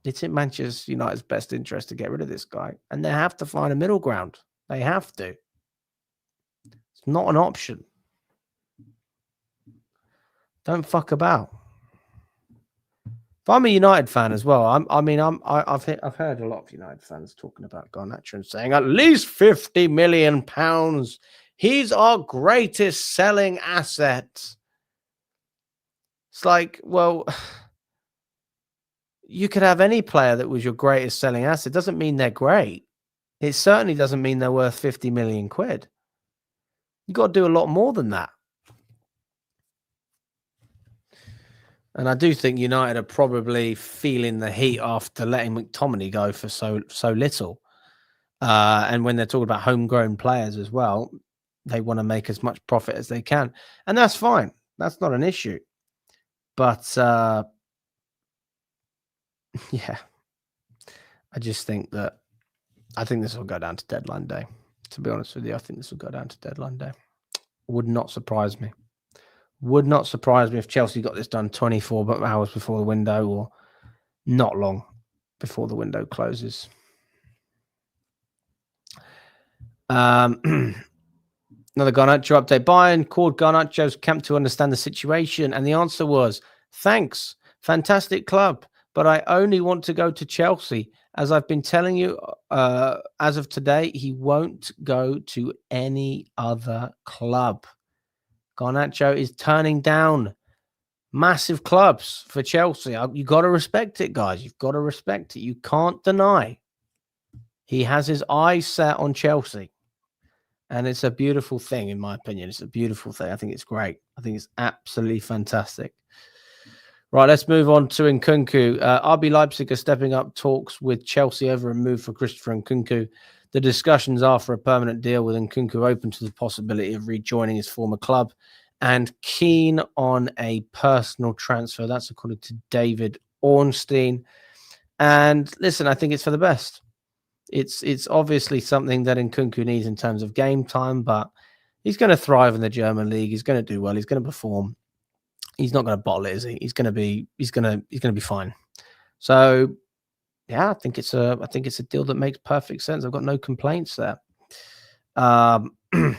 A: it's in Manchester United's best interest to get rid of this guy. And they have to find a middle ground. They have to. It's not an option. Don't fuck about. If I'm a United fan as well, I've heard a lot of United fans talking about Garnacho and saying at least £50 million. He's our greatest selling asset. It's like, well, you could have any player that was your greatest selling asset. It doesn't mean they're great. It certainly doesn't mean they're worth 50 million quid. You've got to do a lot more than that. And I do think United are probably feeling the heat after letting McTominay go for so little. And when they're talking about homegrown players as well, they want to make as much profit as they can. And that's fine. That's not an issue. But, yeah, I just think this will go down to deadline day. To be honest with you, I think this will go down to deadline day. Would not surprise me. Would not surprise me if Chelsea got this done 24 hours before the window or not long before the window closes. Another Garnacho update. Bayern called Garnacho's camp to understand the situation, and the answer was, thanks, fantastic club, but I only want to go to Chelsea. As I've been telling you, as of today, he won't go to any other club. Garnacho is turning down massive clubs for Chelsea. You got to respect it, guys. You've got to respect it. You can't deny he has his eyes set on Chelsea. And it's a beautiful thing, in my opinion. It's a beautiful thing. I think it's great. I think it's absolutely fantastic. Right, let's move on to Nkunku. RB Leipzig are stepping up talks with Chelsea over a move for Christopher Nkunku. The discussions are for a permanent deal, with Nkunku open to the possibility of rejoining his former club and keen on a personal transfer. That's according to David Ornstein. And listen, I think it's for the best. It's obviously something that Nkunku needs in terms of game time, but he's going to thrive in the German league. He's going to do well. He's going to perform. He's not going to bottle it, is he? He's going to be fine. So yeah, I think it's a deal that makes perfect sense. I've got no complaints there. According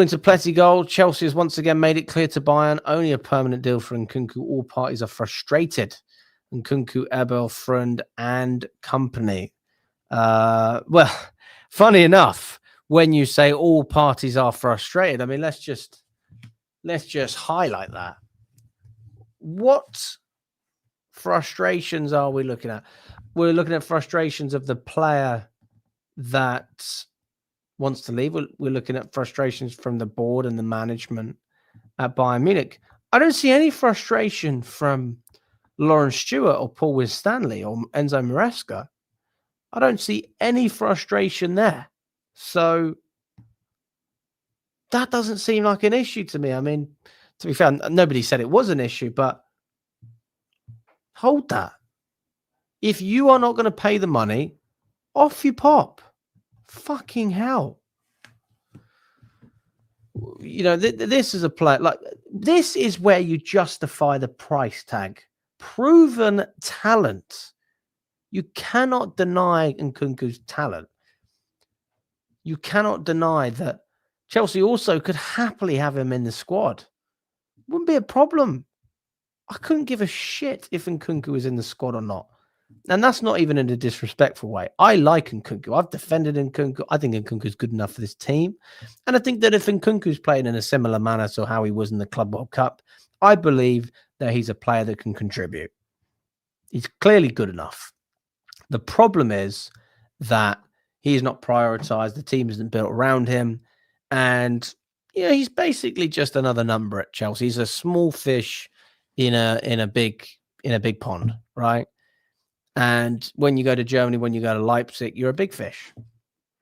A: to Pletty Gold, Chelsea has once again made it clear to Bayern only a permanent deal for Nkunku. All parties are frustrated. Nkunku, Ebel, Friend, and company. Well, funny enough, when you say all parties are frustrated, I mean, let's just highlight that. What frustrations are we looking at? We're looking at frustrations of the player that wants to leave. We're looking at frustrations from the board and the management at Bayern Munich. I don't see any frustration from Lawrence Stewart or Paul Winstanley or Enzo Maresca. I don't see any frustration there. So that doesn't seem like an issue to me. I mean, to be fair, nobody said it was an issue, but hold that. If you are not going to pay the money, off you pop. Fucking hell. You know, this is a play. Like, this is where you justify the price tag. Proven talent. You cannot deny Nkunku's talent. You cannot deny that Chelsea also could happily have him in the squad. Wouldn't be a problem. I couldn't give a shit if Nkunku was in the squad or not. And that's not even in a disrespectful way. I like Nkunku. I've defended Nkunku. I think Nkunku's good enough for this team. And I think that if Nkunku's playing in a similar manner to how he was in the Club World Cup, I believe that he's a player that can contribute. He's clearly good enough. The problem is that he's not prioritized. The team isn't built around him. And yeah, he's basically just another number at Chelsea. He's a small fish in a big pond, right? And when you go to Germany, when you go to Leipzig, you're a big fish.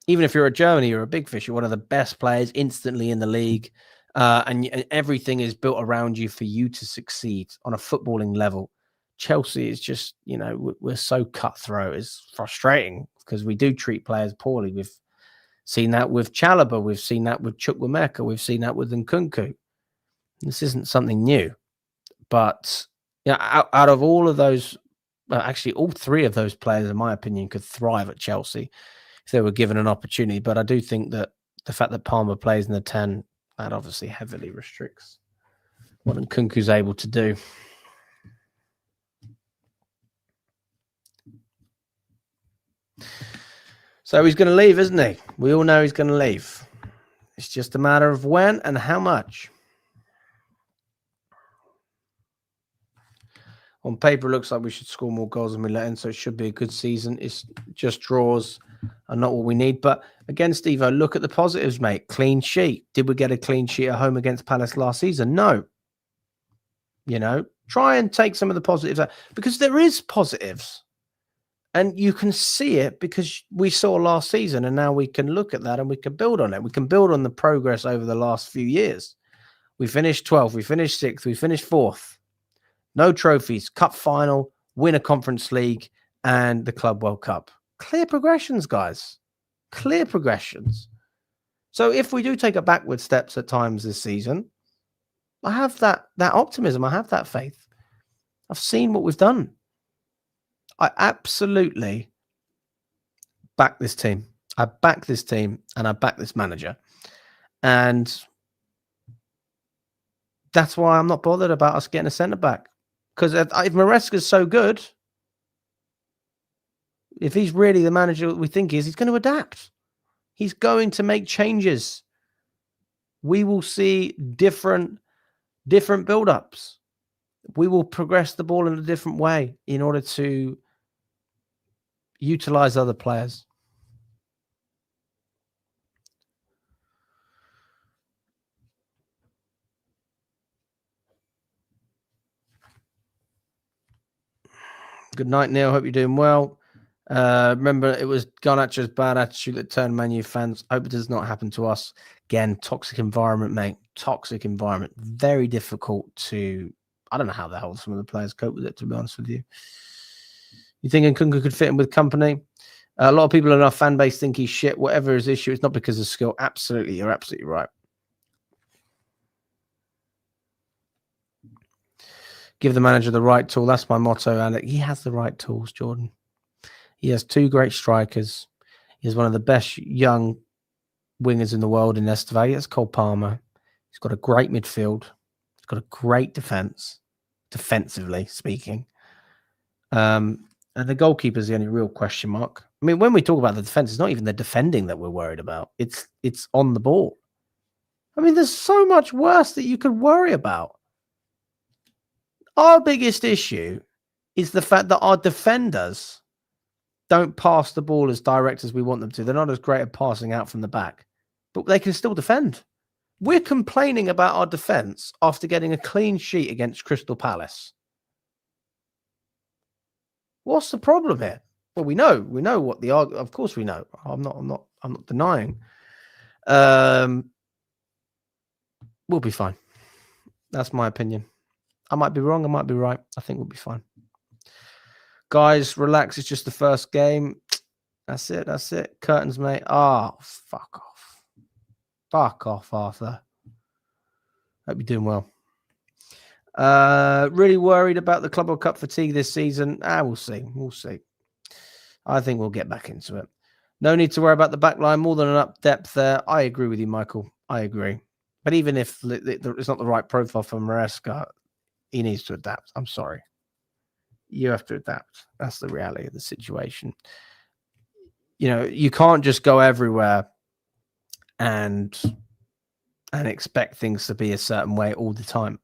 A: Even if you're at Germany, you're a big fish. You're one of the best players instantly in the league. And everything is built around you for you to succeed on a footballing level. Chelsea is just, you know, we're so cutthroat. It's frustrating because we do treat players poorly. We've seen that with Chalobah. We've seen that with Chukwuemeka. We've seen that with Nkunku. This isn't something new. But yeah, out of all of those, actually all three of those players, in my opinion, could thrive at Chelsea if they were given an opportunity. But I do think that the fact that Palmer plays in the 10, that obviously heavily restricts what Nkunku's able to do. So he's going to leave, isn't he? We all know he's going to leave. It's just a matter of when and how much. On paper, it looks like we should score more goals than we let in, so it should be a good season. It's just draws are not what we need. But again, Steve-O, look at the positives, mate. Clean sheet. Did we get a clean sheet at home against Palace last season? No. You know, try and take some of the positives out, because there is positives. And you can see it because we saw last season, and now we can look at that and we can build on it. We can build on the progress over the last few years. We finished 12th, we finished 6th, we finished 4th. No trophies, cup final, win a Conference League, and the Club World Cup. Clear progressions, guys. Clear progressions. So if we do take a backward steps at times this season, I have that optimism. I have that faith. I've seen what we've done. I absolutely back this team. I back this team and I back this manager. And that's why I'm not bothered about us getting a centre-back. Because if Maresca's so good, if he's really the manager that we think he is, he's going to adapt. He's going to make changes. We will see different build-ups. We will progress the ball in a different way in order to utilize other players. Good night, Neil. Hope you're doing well. Remember, it was Garnacho's bad attitude that turned Man U fans. Hope it does not happen to us. Again, toxic environment, mate. Toxic environment. Very difficult to... I don't know how the hell some of the players cope with it, to be honest with you. You think Nkunku could fit in with company? A lot of people in our fan base think he's shit. Whatever his issue, it's not because of skill. Absolutely, you're absolutely right. Give the manager the right tool. That's my motto, and he has the right tools, Jordan. He has two great strikers. He's one of the best young wingers in the world in Estevez. It's Cole Palmer. He's got a great midfield. He's got a great defense, defensively speaking. And the goalkeeper is the only real question mark. I mean, when we talk about the defense, it's not even the defending that we're worried about. It's on the ball. I mean, there's so much worse that you could worry about. Our biggest issue is the fact that our defenders don't pass the ball as direct as we want them to. They're not as great at passing out from the back, but they can still defend. We're complaining about our defense after getting a clean sheet against Crystal Palace. What's the problem here? Well, we know what the argument. Of course, we know. I'm not denying. We'll be fine. That's my opinion. I might be wrong. I might be right. I think we'll be fine. Guys, relax. It's just the first game. That's it. That's it. Curtains, mate. Oh, fuck off. Fuck off, Arthur. Hope you're doing well. Really worried about the Club World Cup fatigue this season. We'll see. We'll see. I think we'll get back into it. No need to worry about the back line. More than enough depth there. I agree with you, Michael. I agree. But even if it's not the right profile for Maresca, he needs to adapt. I'm sorry. You have to adapt. That's the reality of the situation. You know, you can't just go everywhere and expect things to be a certain way all the time.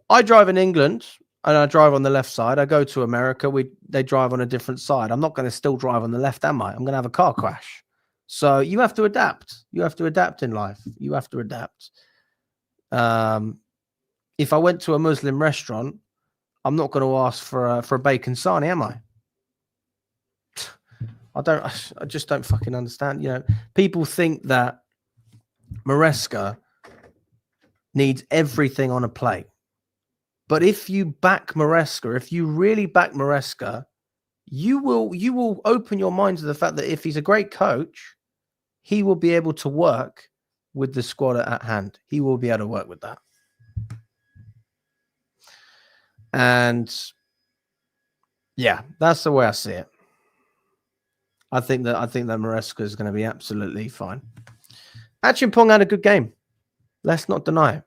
A: I drive in England and I drive on the left side. I go to America. They drive on a different side. I'm not going to still drive on the left, am I? I'm going to have a car crash. So you have to adapt. You have to adapt in life. You have to adapt. If I went to a Muslim restaurant, I'm not going to ask for a bacon sarnie, am I? I just don't fucking understand. You know, people think that Maresca needs everything on a plate. But if you back Maresca, if you really back Maresca, you will open your mind to the fact that if he's a great coach, he will be able to work with the squad at hand. He will be able to work with that. And yeah, that's the way I see it. I think that Maresca is going to be absolutely fine. Achimpong had a good game. Let's not deny it.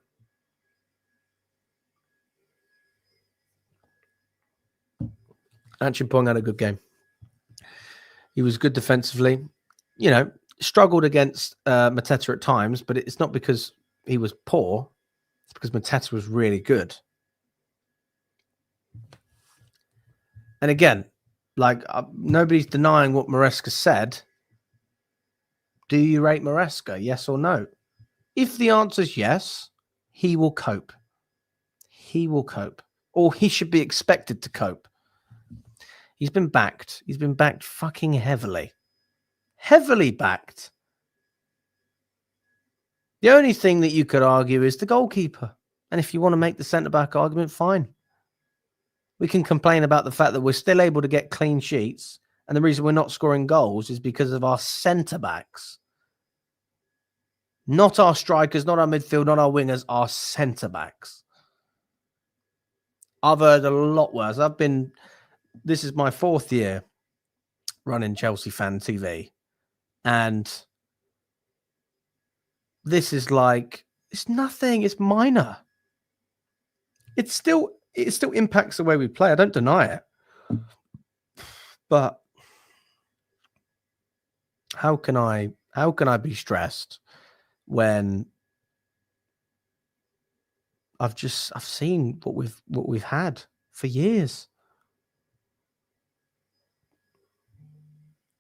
A: Achimpong had a good game. He was good defensively. You know, struggled against Mateta at times, but it's not because he was poor. It's because Mateta was really good. And again, like nobody's denying what Maresca said. Do you rate Maresca? Yes or no? If the answer is yes, he will cope. He will cope. Or he should be expected to cope. He's been backed. He's been backed fucking heavily. Heavily backed. The only thing that you could argue is the goalkeeper. And if you want to make the centre-back argument, fine. We can complain about the fact that we're still able to get clean sheets. And the reason we're not scoring goals is because of our centre-backs. Not our strikers, not our midfield, not our wingers, our centre-backs. I've heard a lot worse. This is my 4th year running Chelsea Fan TV. And this is like, it's nothing. It's minor. It still impacts the way we play. I don't deny it. But how can I be stressed when I've seen what we've had for years?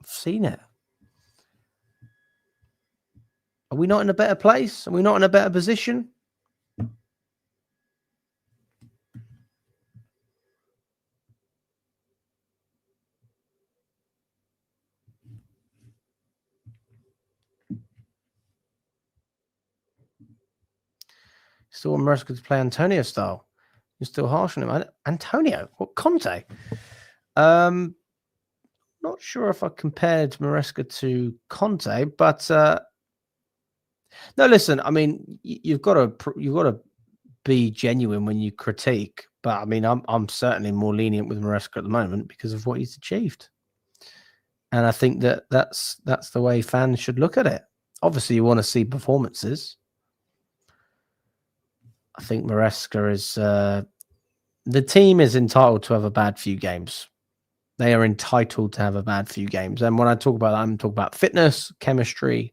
A: I've seen it. Are we not in a better place? Are we not in a better position? Still want Maresca to play Antonio style. You're still harsh on him. Antonio? What, Conte? Not sure if I compared Maresca to Conte, but no, listen, I mean, you've got to be genuine when you critique, but I mean, I'm certainly more lenient with Maresca at the moment because of what he's achieved. And I think that's the way fans should look at it. Obviously, you want to see performances. I think Maresca is the team is entitled to have a bad few games. They are entitled to have a bad few games. And when I talk about that, I'm talking about fitness, chemistry,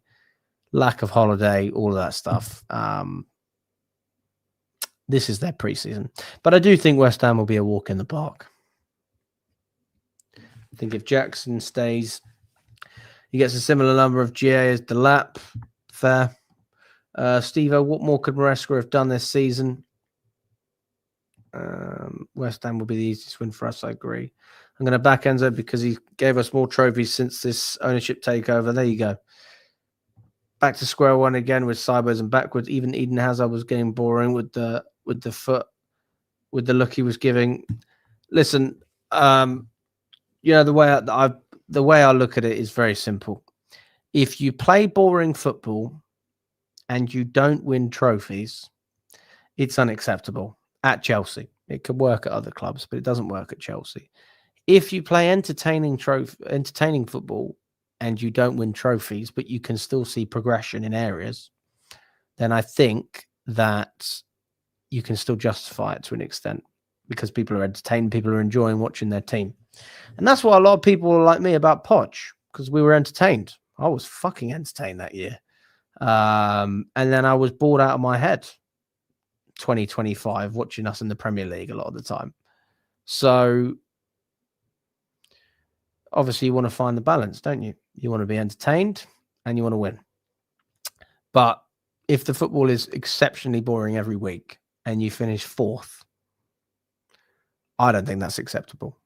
A: lack of holiday, all of that stuff. This is their preseason. But I do think West Ham will be a walk in the park. I think if Jackson stays, he gets a similar number of GA as Delap. Fair. Steve-O, what more could Maresca have done this season? West Ham will be the easiest win for us, I agree. I'm going to back Enzo because he gave us more trophies since this ownership takeover. There you go. Back to square one again with sideways and backwards. Even Eden Hazard was getting boring with the foot, with the look he was giving. Listen, the way I look at it is very simple. If you play boring football and you don't win trophies, it's unacceptable at Chelsea. It could work at other clubs, but it doesn't work at Chelsea. If you play entertaining football and you don't win trophies, but you can still see progression in areas, then I think that you can still justify it to an extent because people are entertained, people are enjoying watching their team. And that's what a lot of people are like me about Poch, because we were entertained. I was fucking entertained that year. And then I was bored out of my head 2025 watching us in the Premier League a lot of the time. So obviously you want to find the balance, don't you? You want to be entertained and you want to win. But if the football is exceptionally boring every week and you finish fourth, I don't think that's acceptable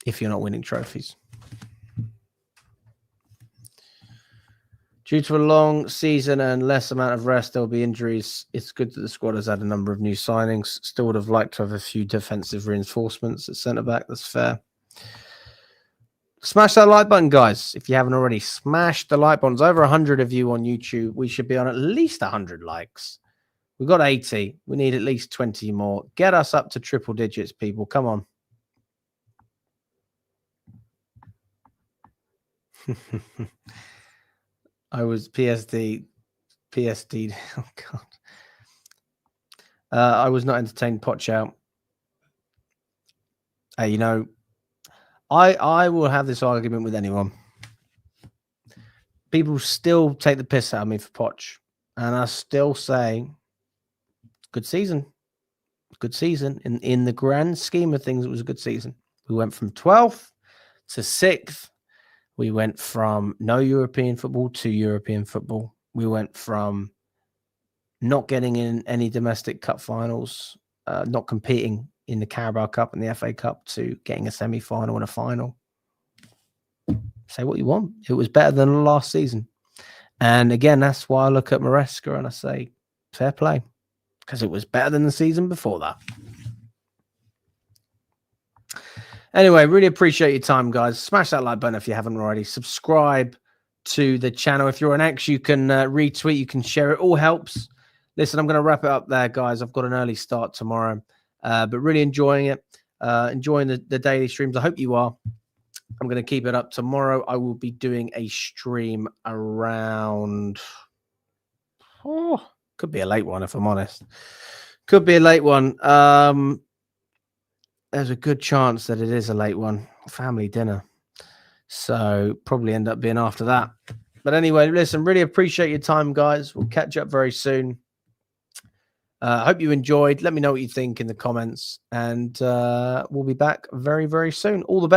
A: if you're not winning trophies. Due to a long season and less amount of rest, there will be injuries. It's good that the squad has had a number of new signings. Still would have liked to have a few defensive reinforcements at centre-back. That's fair. Smash that like button, guys. If you haven't already, smash the like buttons. Over 100 of you on YouTube. We should be on at least 100 likes. We've got 80. We need at least 20 more. Get us up to triple digits, people. Come on. I was PSD. Oh, God. I was not entertained. Poch out. You know, I will have this argument with anyone. People still take the piss out of me for Poch. And I still say, good season. Good season. In the grand scheme of things, it was a good season. We went from 12th to 6th. We went from no European football to European football. We went from not getting in any domestic cup finals, not competing in the Carabao Cup and the FA Cup, to getting a semi-final and a final. Say what you want. It was better than last season. And again, that's why I look at Maresca and I say, fair play, because it was better than the season before that. Anyway, really appreciate your time, guys. Smash that like button if you haven't already. Subscribe to the channel. If you're an ex, you can retweet, you can share. It all helps. Listen, I'm going to wrap it up there, guys. I've got an early start tomorrow, but really enjoying it. Enjoying the daily streams. I hope you are. I'm going to keep it up tomorrow. I will be doing a stream around... could be a late one, if I'm honest. Could be a late one. There's a good chance that it is a late one. Family dinner. So probably end up being after that. But anyway, listen, really appreciate your time, guys. We'll catch up very soon. I hope you enjoyed. Let me know what you think in the comments. And we'll be back very, very soon. All the best.